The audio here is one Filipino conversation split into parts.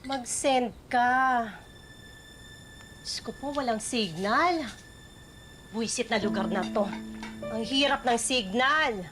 Mag-send ka. Diyos ko po, walang signal. Buwisit na lugar na to. Ang hirap ng signal.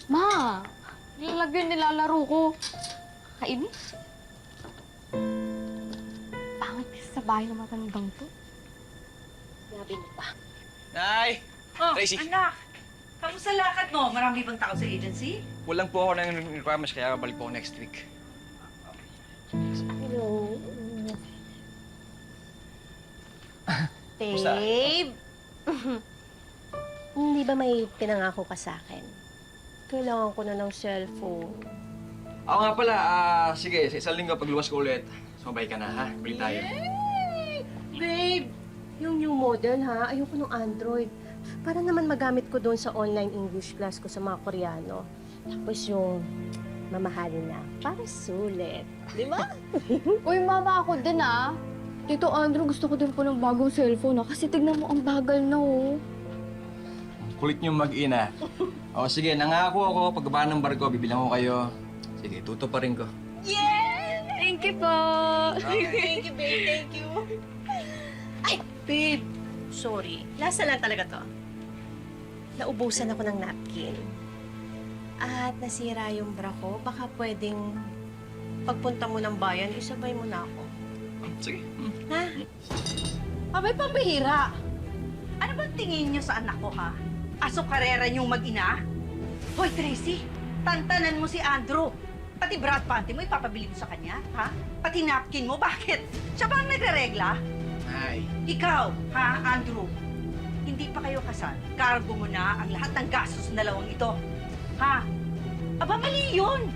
Ma, nilalagyan nilalaro ko. Kainis. Pangit kasi sa bahay ng matandang to. Grabe niyo pa. Nay! Oh, Tracy! anak! Kamusta lakad mo? Marami bang tao sa agency? Walang po ako ng requirements kaya balik po ako next week. Hello. Kumusta? Babe! Hindi ba may pinangako ka sa akin? Kailangan ko na ng cellphone. Ako nga pala, sige, sa isang linggo pagluwas ko ulit, sumabay ka na, ha? Bili tayo. Yay! Babe! Yung new model, ha? Ayoko ng Android. Para naman magamit ko doon sa online English class ko sa mga Koreano. Tapos yung mamahalin na, para sulit. Di ba? Uy, mama, ako din ah. Tito Andrew, gusto ko din po ng bagong cellphone ah. Kasi tignan mo, ang bagal na oh. Kulit niyong mag-ina. O sige, nangako ako, pagbaba ng barko, bibilang ko kayo. Sige, tuto pa rin ko. Yeah! Thank you po. Thank you, babe. Thank you. Ay, babe. Sorry. Last na lang talaga to. Naubusan ako ng napkin. At nasira yung bra ko. Baka pwedeng pagpunta mo ng bayan, isabay mo na ako. Sige. Ha? Abay, pambihira! Ano bang tingin niyo sa anak ko, ha? Aso karera niyong mag-ina? Hoy, Tracy! Tantanan mo si Andrew! Pati bra at panty mo, ipapabili mo sa kanya, ha? Pati napkin mo, bakit? Siya ba ang nagre-regla? Ay. Ikaw, ha, Andrew? Hindi pa kayo kasal. Cargo mo na ang lahat ng gastos ng dalawang ito. Ha? Aba, mali yun!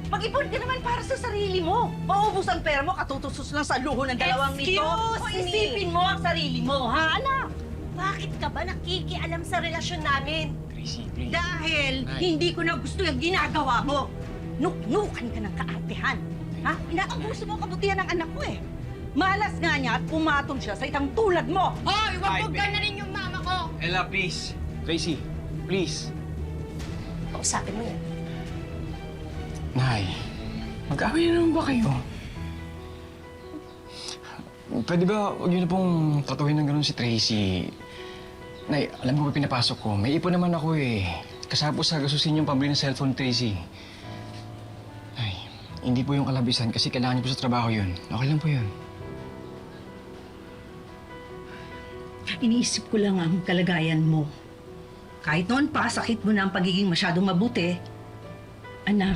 Mag-ipon ka naman para sa sarili mo. Maubos ang pera mo, katutusos lang sa luho ng dalawang nito. Excuse O me. isipin mo ang sarili mo, ha, anak? Bakit ka ba nakikialam sa relasyon namin? Tracy, please. Dahil Nay. hindi ko na gusto yung ginagawa mo. Nuknukan ka ng kaartehan. Ha? Inaabuso mo ang kabutihan ng anak ko eh. Malas nga niya at pumatong siya sa itang tulad mo. Hoy, wag Ay, mo babe. ganarin yung mama ko. Ella, please. Tracy, please. Kausapin mo yan. Nay, mag-away na naman ba kayo? Pwede ba huwag niyo na pong tratuhin ng ganun si Tracy? Nay, alam mo ba pinapasok ko? May ipon naman ako eh. Kasapos sa gasusin yung pambili ng cellphone, Tracy. Nay, hindi po yung kalabisan kasi kailangan niyo po sa trabaho yun. Okay lang po yun. Iniisip ko lang ang kalagayan mo. Kahit noon pa, sakit mo na ang pagiging masyadong mabuti. Anak,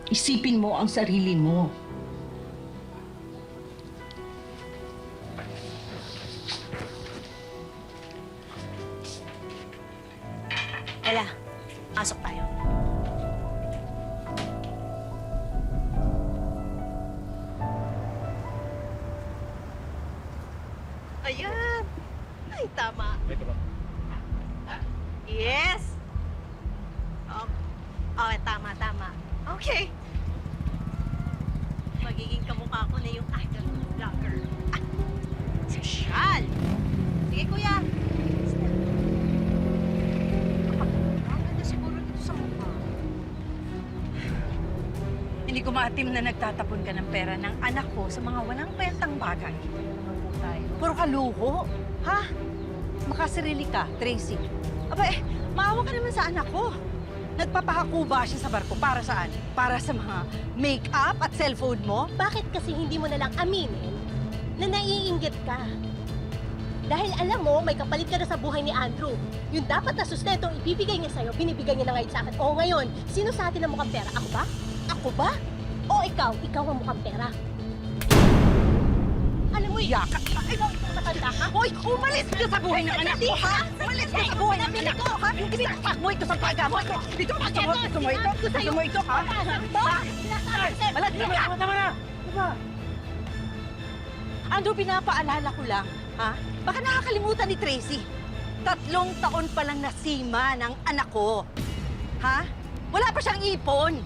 isipin mo ang sarili mo. Ella, pasok tayo. Ayan! Ay, tama. Ito ba? Yes! Tama, tama. Okay. Magiging kamukha ko na yung idol vlogger. Sosyal! Sige, kuya. Ang ganda siguro dito sa mukha. Hindi ko maatim na nagtatapon ka ng pera ng anak ko sa mga walang kwentang bagay. Puro ka luho. Ha? Makasarili ka, Tracy. Aba maawa ka naman sa anak ko. Nagpapahako ba siya sa barko? Para saan? Para sa mga make-up at cellphone mo? Bakit kasi hindi mo na lang aminin na naiinggit ka? Dahil alam mo, may kapalit ka na sa buhay ni Andrew. Yung dapat na sustento ibibigay niya sa'yo, binibigay niya na ngayon sa akin. O ngayon, sino sa atin ang mukhang pera? Ako ba? Ako ba? O ikaw? Ikaw ang mukhang pera. Alam mo, Yaka! ay, matanda ka? Hoy! Umalis ka sa buhay ng anak ko, ha? Umalis ka sa buhay ng anak ko, ha? Ibinakpak mo ito sa paga mo. Ito, gusto mo ito? Gusto mo ito, ha? Wala, tama na! Diba? Andrew, pinapaalala ko lang, ha? Baka nakakalimutan ni Tracy. 3 taon pa lang nasima ng anak ko. Ha? Wala pa siyang ipon.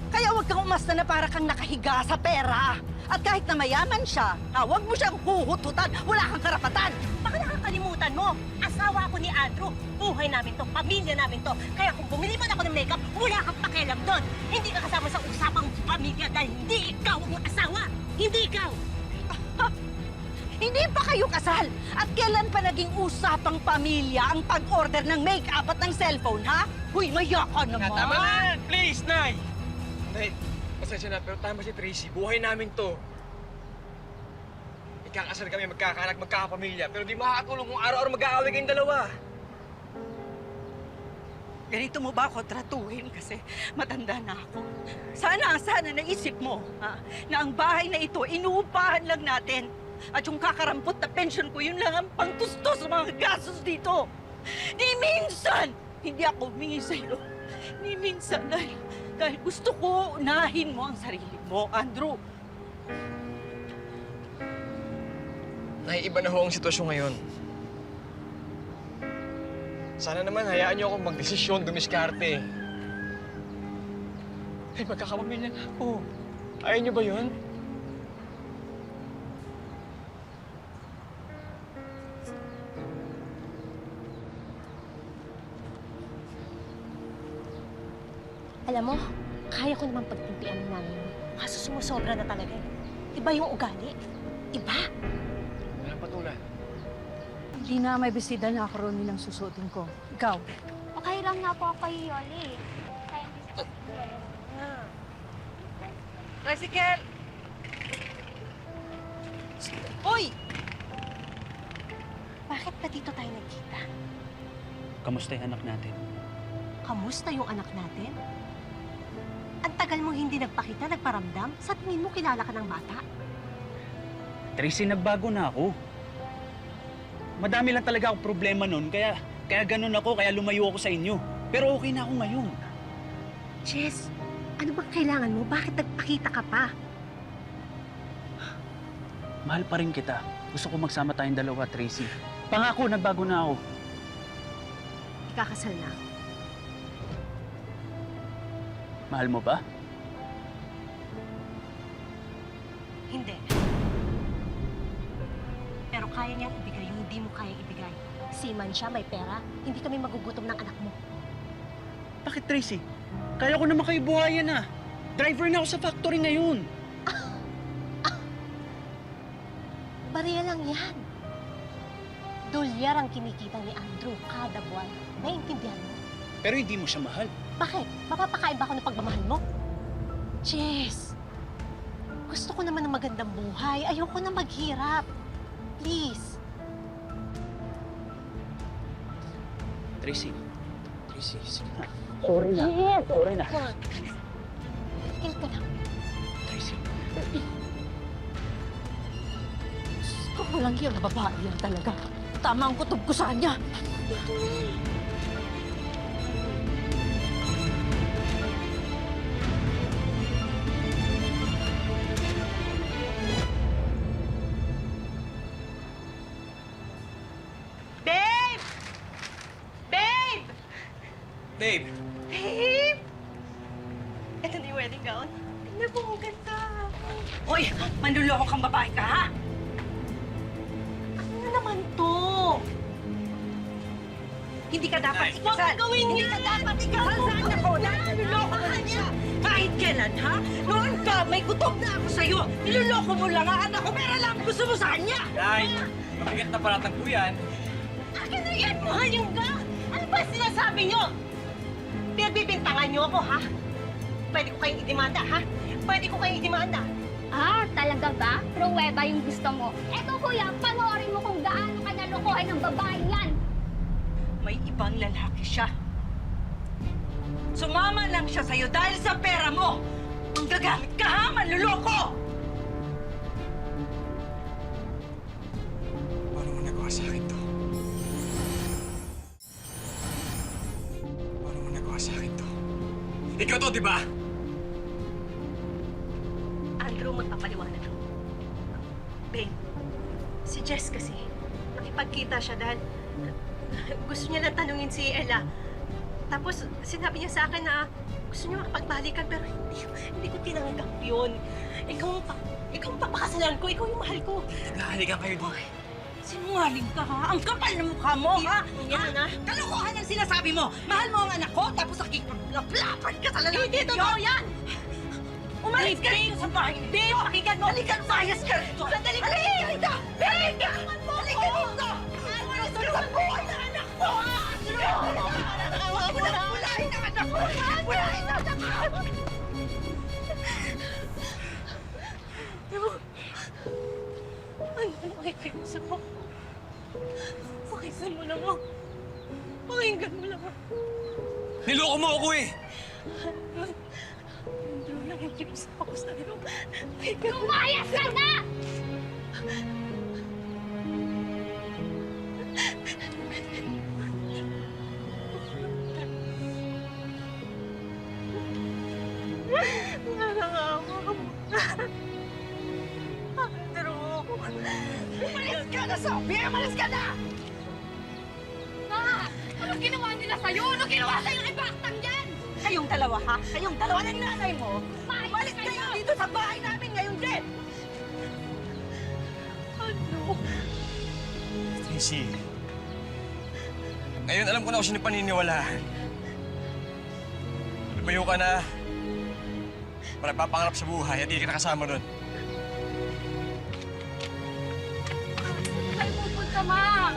Kaya huwag kang umasta na para kang nakahiga sa pera. At kahit na mayaman siya, ha, huwag mo siyang huhututan. Wala kang karapatan. Baka nakakalimutan mo. Asawa ako ni Andrew. Buhay namin to, pamilya namin to. Kaya kung bumili man ako ng makeup, wala kang pakialam doon. Hindi ka kasama sa usapang pamilya dahil hindi ikaw ang asawa. Hindi ikaw. Hindi pa kayo kasal? At kailan pa naging usapang pamilya ang pag-order ng make-up at ng cellphone, ha? Huy, maya ka naman! Tama na! Please, Nay! Nay, pasensya na, pero tama si Tracy. Buhay namin to. Ikakasal kami, magkakaanak, magkakapamilya. Pero di makakatulong kung araw-araw mag-aaway kayong dalawa. Ganito mo ba ako tratuhin kasi matanda na ako? Sana naisip mo, ha? Na ang bahay na ito, inuupahan lang natin. At yung kakarampot na pension ko, yun lang ang pangtustos sa mga gastos dito. Ni minsan, hindi ako humingi sa'yo. Ni minsan, dahil gusto ko unahin mo ang sarili mo, Andrew. Nay, iba na ho ang sitwasyon ngayon. Sana naman hayaan niyo akong magdesisyon, dumiskarte. Ay, magkakapamilya na ako. Ayaw niyo ba yun? Alam mo, kaya ko naman pagtimpian ng nanay mo. Kaso sumusobra na talaga eh. Iba yung ugali. Iba. Walang patulan. Hindi na may besida na ako ron ng susuotin ko. Ikaw? Okay lang na po ako kay Yoli. Tricycle! Uy! Bakit pa dito tayo nagkita? Kamusta yung anak natin? Kamusta yung anak natin? Ang tagal mo hindi nagpakita, nagparamdam? Sa tingin mo kilala ka ng bata? Tracy, nagbago na ako. Madami lang talaga ako problema nun, kaya ganun ako, kaya lumayo ako sa inyo. Pero okay na ako ngayon. Jess, ano bang kailangan mo? Bakit nagpakita ka pa? Mahal pa rin kita. Gusto ko magsama tayong dalawa, Tracy. Pangako, nagbago na ako. Ikakasal na ako. Mahal mo ba? Hindi. Pero kaya niyang ibigay yung hindi mo kayang ibigay. Seaman siya, may pera. Hindi kami magugutom ng anak mo. Bakit, Tracy? Kaya ko naman kayo buhayan ah. Driver na ako sa factory ngayon. Bariya lang yan. Dolyar ang kinikita ni Andrew kada buwan. Naiintindihan mo? Pero hindi mo siya mahal. Bakit? Mapapakain ba ako ng pagmamahal mo? Jess, gusto ko naman ng magandang buhay. Ayoko na maghirap. Please. Tracy, sige na. Sorry na. Sorry na. Come on. Tigil ka lang. Tracy. Gusto ko lang yung babae yan talaga. Tama ang kutob ko sa kanya. Babe! Babe! Babe! Babe! Ito na yung wedding gown. Tingnan mo, ang ganda. Uy, manluloko kang babae ka, ha? Ano naman to? Hindi ka dapat Nay. ikasal. Huwag kang gawin Hindi yan. ka dapat ikasal sa anak ko. Dahil niloloko mo lang siya. Kahit kailan, ha? Noon ka, may kutob na ako sa'yo. Niloloko mo lang ang anak ko, pero lang gusto mo sa kanya. Nay! Mabigat na paratang po yan. Akin na yan, mahal yung ga! Ano ba sinasabi niyo? Pinagbibintangan niyo ako, ha? Pwede ko kayong idemanda, ha? Pwede ko kayong idemanda. Ah, talaga ba? Pruweba yung gusto mo. Eto kuya, panoorin mo kung gaano ka nalukuhan ng babae yan. May ibang lalaki siya. Sumama lang siya sa'yo dahil sa pera mo. Ang gagamit ka, ha? Manluloko! Paano mo nagawa sa akin to? Paano mo nagawa sa akin to? Ikaw to, di ba? Andrew, magpapaliwanag ako. Babe, si Jess kasi, nakipagkita siya dahil gusto niya lang tanungin si Ella. Tapos sinabi niya sa akin na gusto niya makipagbalikan pero hindi ko tinanggap yun. Ikaw ang papakasalan ko, ikaw yung mahal ko. Nahalikan kayo doon. Sinungaling ka, ha? Ang kapal na mukha mo, ha? Yan, ha? Kalokohan ang sinasabi mo! Mahal mo ang anak ko, tapos nakikipaglaplapan ka sa lalaki! Hindi totoo yan! Umalis ka rito sa bahay nito! Babe, pakinggan mo! Halika, umayas ka rito! Sandali ka! Halika! Halika! Halika dito! Umalis ka sa buhay ng anak ko! Walahin ang anak ko! Walahin ang anak ko! Ay, makikiusap mo. Pakinggan mo lang ako. Pakinggan mo lang ako. Niloko mo ako eh! Andrew, nakikiusap ako sa'yo. Lumayas ka na! Nangangawa mo. Andrew. Umalis ka na, Sophie! Umalis ka na! Ma! Ano ginawa nila sa'yo? Ano ginawa sa'yo kay Baktang yan? Kayong dalawa, ha? Kayong dalawa ng nanay mo! Umalis kayo dito sa bahay namin ngayon din! Ano? Tracy, ngayon alam ko na kung sino paniniwalaan. Lumayo ka na. Para papangarap sa buhay at hindi ka nakasama doon. Saan pupunta, Ma?